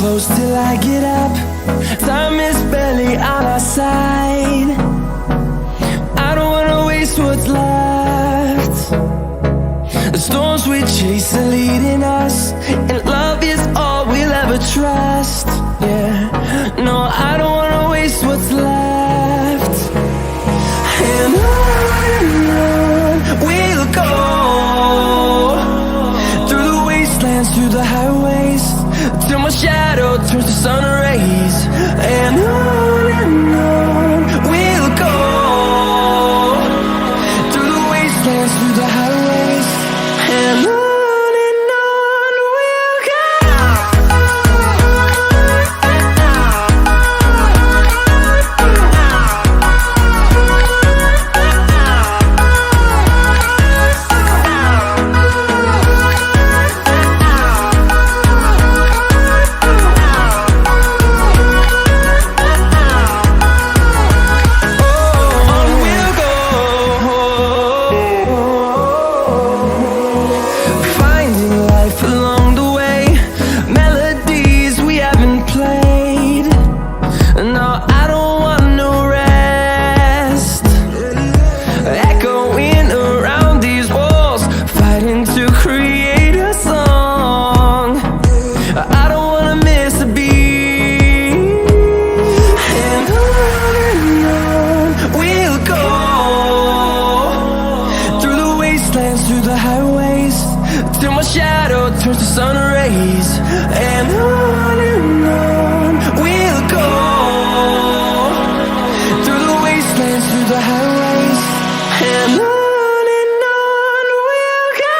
close till I get up. Time is barely on our side. I don't wanna waste what's left. The storms we chase are leading us, and love is all we'll ever trust. Yeah, no, I don't wanna waste what's left. And on we'll go, through the wastelands, through the highways, till my shadow turns to sun rays. And on we'll go, through the wastelands, through the highways, and on we'll go. Through the highways, till my shadow turns to sun rays. And on we'll go, through the wastelands, through the highways, and on we'll go.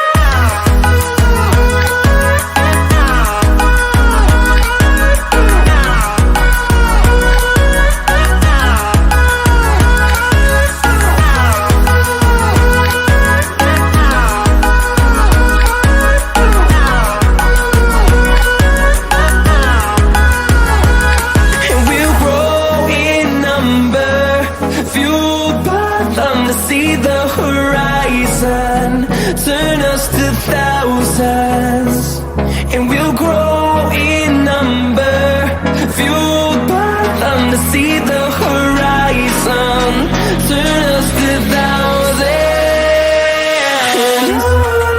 See the horizon turn us to thousands, and we'll grow in number, fueled by them. To see the horizon turn us to thousands, and on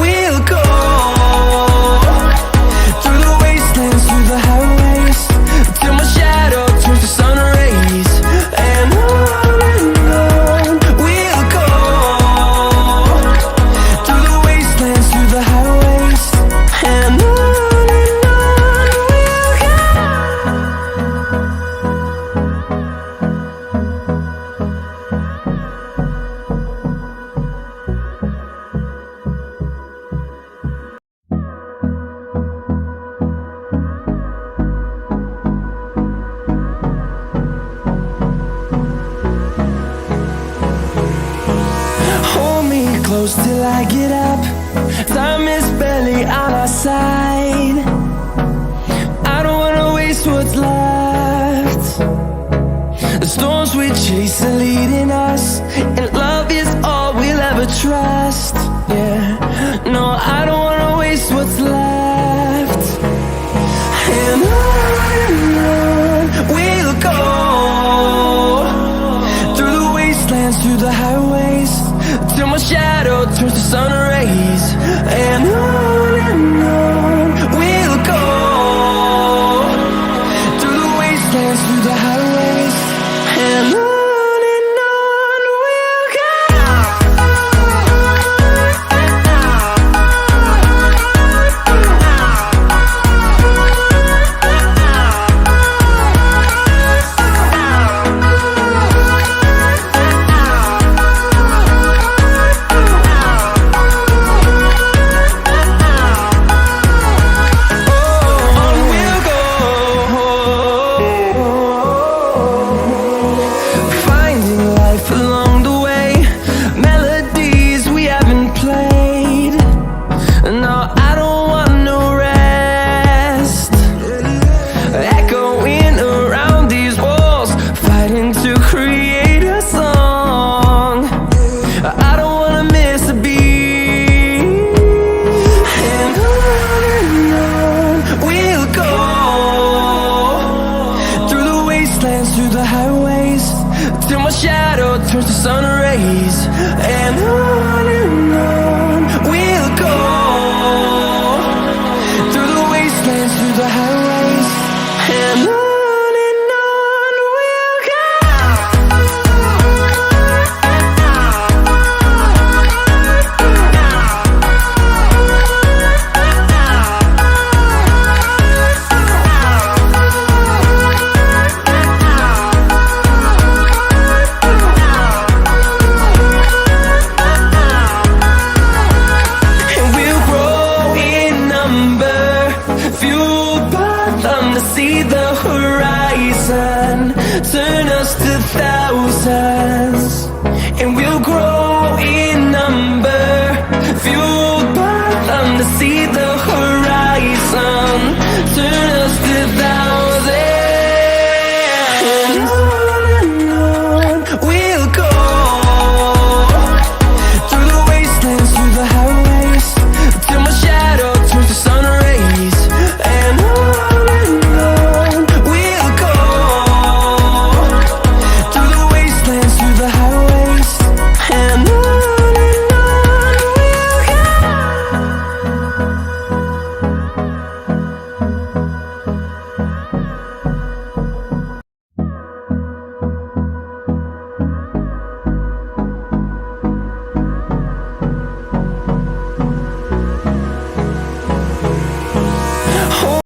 we'll go, through the wastelands, through the highways, till my shadow turns to sun rays. And on close till I get up. Time is barely on our side. I don't wanna waste what's left. The storms we chase are leading us, and love is all we'll ever trust. Yeah, no, I don't wanna waste what's left. And on we'll go, through the wastelands, through the highways, till my shadow turns to sun rays. And on we'll go, through the wastelands, through the highways, and on we'll go. till my shadow turns to sun rays. And on we'll go, through the wastelands, through the highways, and on we'll go. See the horizon, turn us to thousands.